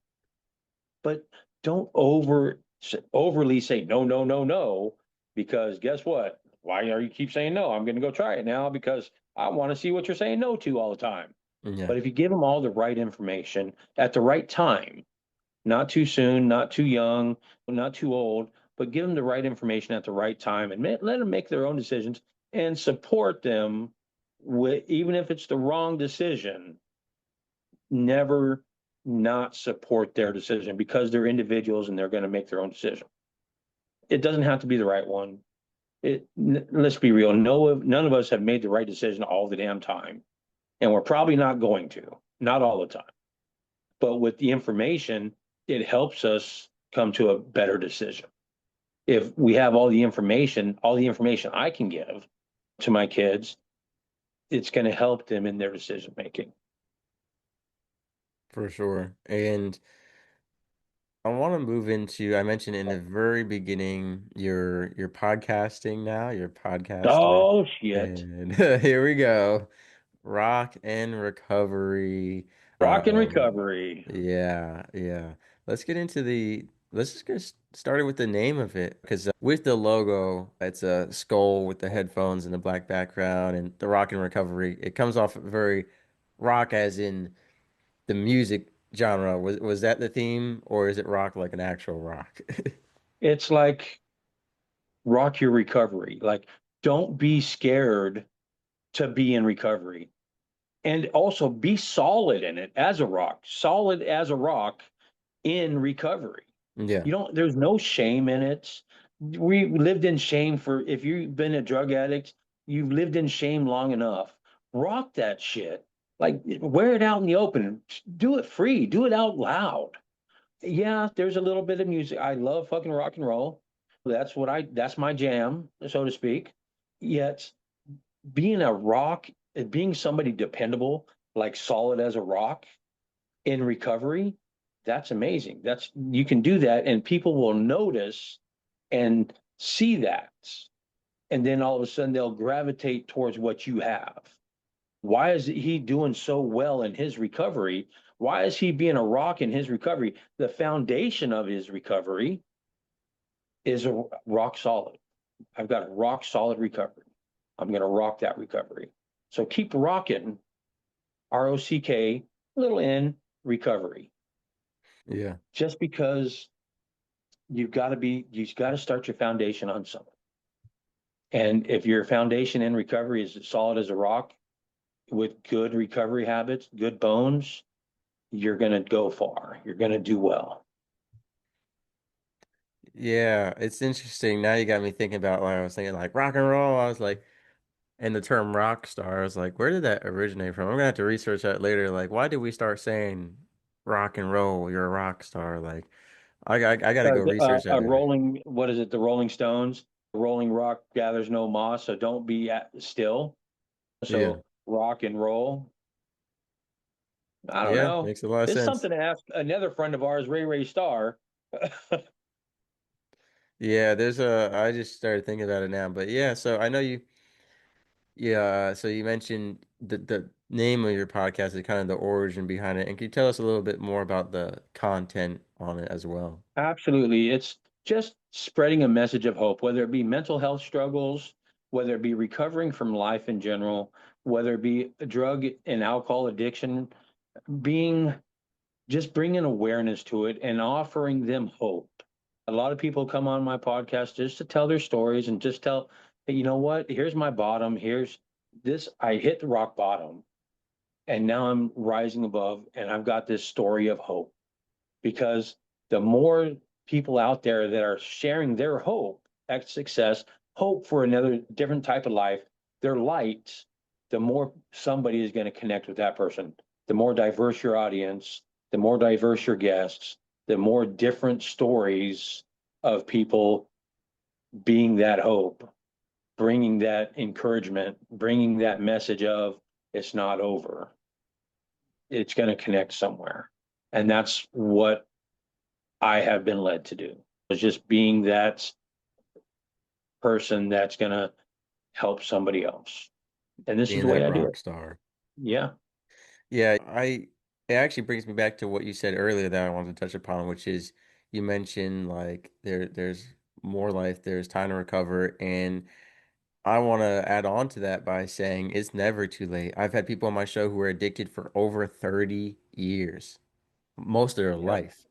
But don't overly say no, no, no, no, because guess what? Why are you keep saying no? I'm going to go try it now because I want to see what you're saying no to all the time. Yeah, But if you give them all the right information at the right time, not too soon, not too young, not too old, but give them the right information at the right time and let them make their own decisions and support them with, even if it's the wrong decision, never not support their decision because they're individuals and they're going to make their own decision. It doesn't have to be the right one. Let's be real. No, none of us have made the right decision all the damn time, and we're probably not going to, not all the time. But with the information, it helps us come to a better decision. If we have all the information I can give to my kids, it's going to help them in their decision making. for sure. And I want to move into, I mentioned in the very beginning, you're podcasting now, you're a podcaster. Oh shit! And here we go. Rock and recovery. Rock and Um, recovery. yeah, yeah. Let's get into let's just get started with the name of it because with the logo, it's a skull with the headphones and the black background and the rock and recovery. It comes off very rock as in the music genre. Was that the theme or is it rock like an actual rock? It's like rock your recovery. Like, don't be scared to be in recovery. And also be solid in it as a rock, solid as a rock in recovery. Yeah. There's no shame in it. We lived in shame for, if you've been a drug addict, you've lived in shame long enough. Rock that shit. Like, wear it out in the open. Do it free. Do it out loud. Yeah, there's a little bit of music. I love fucking rock and roll. That's my jam, so to speak. Yet being a rock, being somebody dependable, like solid as a rock in recovery, that's amazing. You can do that and people will notice and see that. And then all of a sudden they'll gravitate towards what you have. Why is he doing so well in his recovery? Why is he being a rock in his recovery? The foundation of his recovery is a rock solid. I've got a rock solid recovery. I'm going to rock that recovery. So keep rocking, ROCK, little n, recovery. Yeah. Just because you've got to start your foundation on something. And if your foundation in recovery is solid as a rock with good recovery habits, good bones, you're going to go far. You're going to do well. Yeah, it's interesting. Now you got me thinking about like I was thinking like rock and roll. I was like, and the term rock star, I was like, where did that originate from? I'm gonna have to research that later. Like, why did we start saying rock and roll? You're a rock star. Like, I gotta go research that A later. rolling, what is it? The Rolling Stones, rolling rock gathers no moss. So don't be still. Yeah, So rock and roll. I don't yeah, know. makes a lot of It's sense. something to ask another friend of ours, Ray Ray Starr. Yeah, I just started thinking about it now, but yeah, so I know yeah, so you mentioned the name of your podcast is kind of the origin behind it. And can you tell us a little bit more about the content on it as well? Absolutely. It's just spreading a message of hope, whether it be mental health struggles, whether it be recovering from life in general, whether it be drug and alcohol addiction, being just bringing awareness to it and offering them hope. A lot of people come on my podcast just to tell their stories and just tell, hey, you know what? Here's my bottom. Here's this. I hit the rock bottom and now I'm rising above and I've got this story of hope because the more people out there that are sharing their hope at success, hope for another different type of life, their light, the more somebody is going to connect with that person. The more diverse your audience, the more diverse your guests, the more different stories of people being that hope, bringing that encouragement, bringing that message of it's not over. It's going to connect somewhere. And that's what I have been led to do. It's just being that person that's going to help somebody else. And this is Being the way that I do rock it. star. Yeah, Yeah, it actually brings me back to what you said earlier that I wanted to touch upon, which is you mentioned like there's more life, there's time to recover, and I want to add on to that by saying it's never too late. I've had people on my show who are addicted for over 30 years, most of their yeah, life.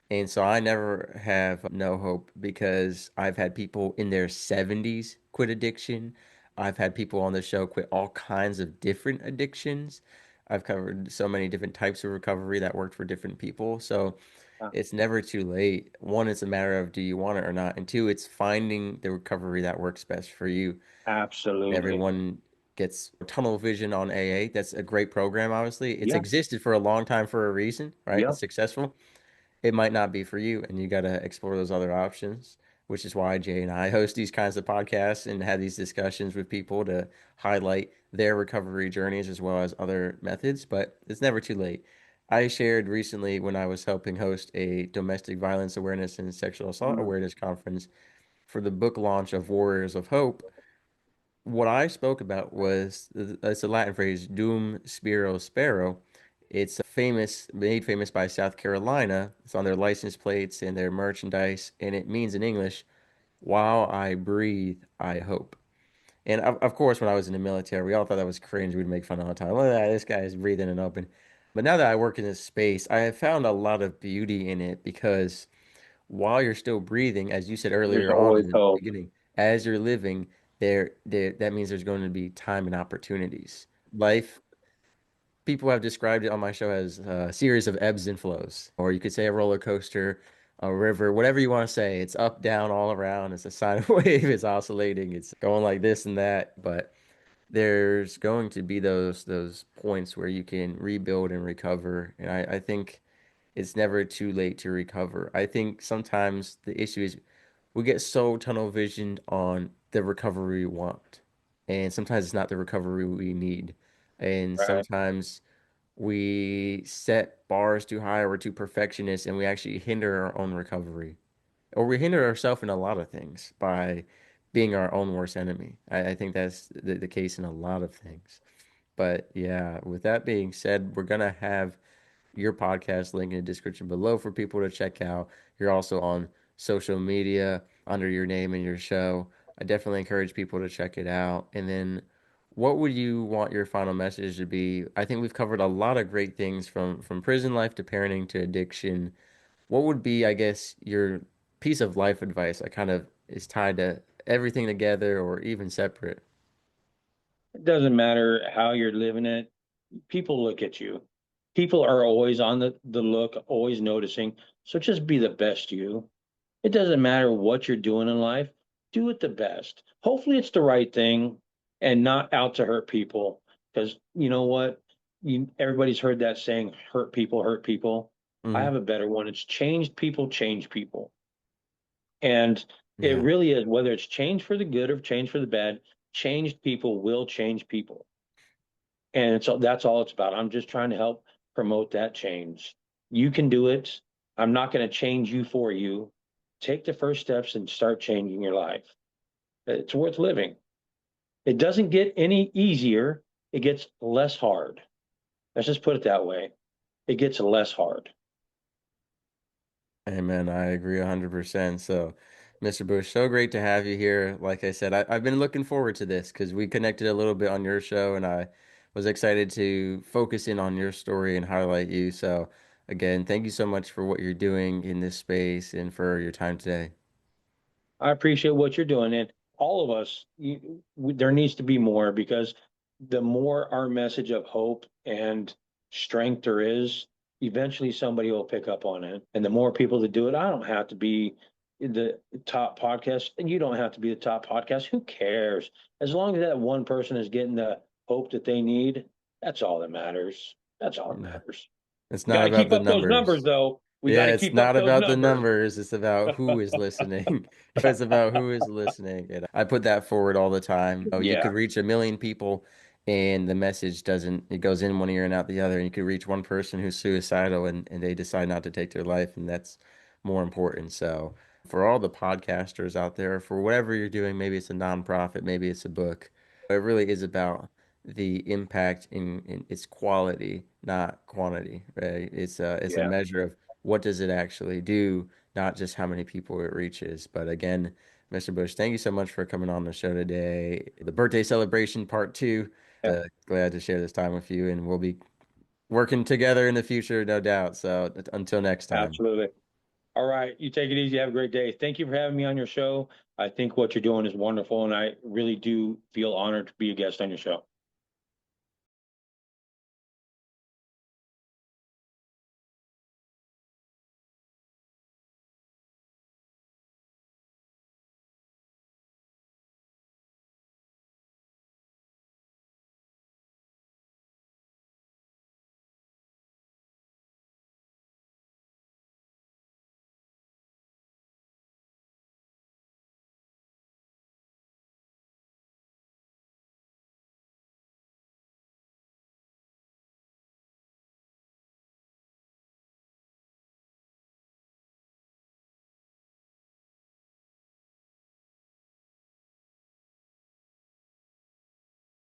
And so I never have no hope because I've had people in their 70s quit addiction. I've had people on the show quit all kinds of different addictions. I've covered so many different types of recovery that worked for different people. So yeah, it's never too late. One, it's a matter of do you want it or not? And two, it's finding the recovery that works best for you. absolutely. Everyone gets tunnel vision on AA. That's a great program, obviously. It's Yeah, existed for a long time for a reason, right? yeah, It's successful. It might not be for you, and you got to explore those other options, which is why Jay and I host these kinds of podcasts and have these discussions with people to highlight their recovery journeys as well as other methods. But it's never too late. I shared recently when I was helping host a domestic violence awareness and sexual assault mm, awareness conference for the book launch of Warriors of Hope. What I spoke about was it's a Latin phrase, Dum Spiro Spero. It's made famous by South Carolina. It's on their license plates and their merchandise, and it means in English, while I breathe, I hope. And of course, when I was in the military, we all thought that was cringe. We'd make fun all the time. Look at that, this guy is breathing and open. But now that I work in this space, I have found a lot of beauty in it because while you're still breathing, as you said there's earlier on always in the hope. beginning, as you're living, that means there's going to be time and opportunities. Life, people have described it on my show as a series of ebbs and flows, or you could say a roller coaster, a river, whatever you want to say. It's up, down, all around. It's a sine wave. It's oscillating. It's going like this and that. But there's going to be those points where you can rebuild and recover. And I think it's never too late to recover. I think sometimes the issue is we get so tunnel visioned on the recovery we want. And sometimes it's not the recovery we need. And Right. sometimes we set bars too high or we're too perfectionist and we actually hinder our own recovery. Or we hinder ourselves in a lot of things by being our own worst enemy. I think that's the case in a lot of things. But yeah, with that being said, we're gonna have your podcast link in the description below for people to check out. You're also on social media under your name and your show. I definitely encourage people to check it out. And then what would you want your final message to be? I think we've covered a lot of great things from prison life to parenting to addiction. What would be, I guess, your piece of life advice that kind of is tied to everything together or even separate? It doesn't matter how you're living it. People look at you. People are always on the look, always noticing. So just be the best you. It doesn't matter what you're doing in life. Do it the best. Hopefully it's the right thing and not out to hurt people. Because you know what? Everybody's heard that saying, hurt people, hurt people. I Hmm. have a better one. It's changed people, change people. And it Yeah. really is, whether it's change for the good or change for the bad, changed people will change people. And so that's all it's about. I'm just trying to help promote that change. You can do it. I'm not going to change you for you. Take the first steps and start changing your life. It's worth living. It doesn't get any easier, it gets less hard. Let's just put it that way. It gets less hard. Amen. I agree 100%. So, Mr. Bush, so great to have you here. Like I said, I've been looking forward to this because we connected a little bit on your show, and I was excited to focus in on your story and highlight you. So, again, thank you so much for what you're doing in this space and for your time today. I appreciate what you're doing. And all of us, there needs to be more because the more our message of hope and strength there is, eventually somebody will pick up on it. And the more people that do it, I don't have to be the top podcast, and you don't have to be the top podcast. Who cares? As long as that one person is getting the hope that they need, that's all that matters. That's all that Yeah. matters. It's We got not to about keep the up those numbers, numbers. though. We got Yeah, to it's keep up not those about the numbers. numbers. It's about who is listening. It's about who is listening. And I put that forward all the time. You Yeah, could reach 1 million people and the message doesn't, it goes in one ear and out the other. And you could reach one person who's suicidal and they decide not to take their life. And that's more important. So for all the podcasters out there, for whatever you're doing, maybe it's a nonprofit, maybe it's a book, it really is about the impact in its quality, not quantity, right? It's a yeah. measure of what does it actually do, not just how many people it reaches. But again, Mr. Bush, thank you so much for coming on the show today. The birthday celebration part two. Glad to share this time with you, and we'll be working together in the future, no doubt. So until next time. Absolutely. All right. You take it easy. Have a great day. Thank you for having me on your show. I think what you're doing is wonderful, and I really do feel honored to be a guest on your show.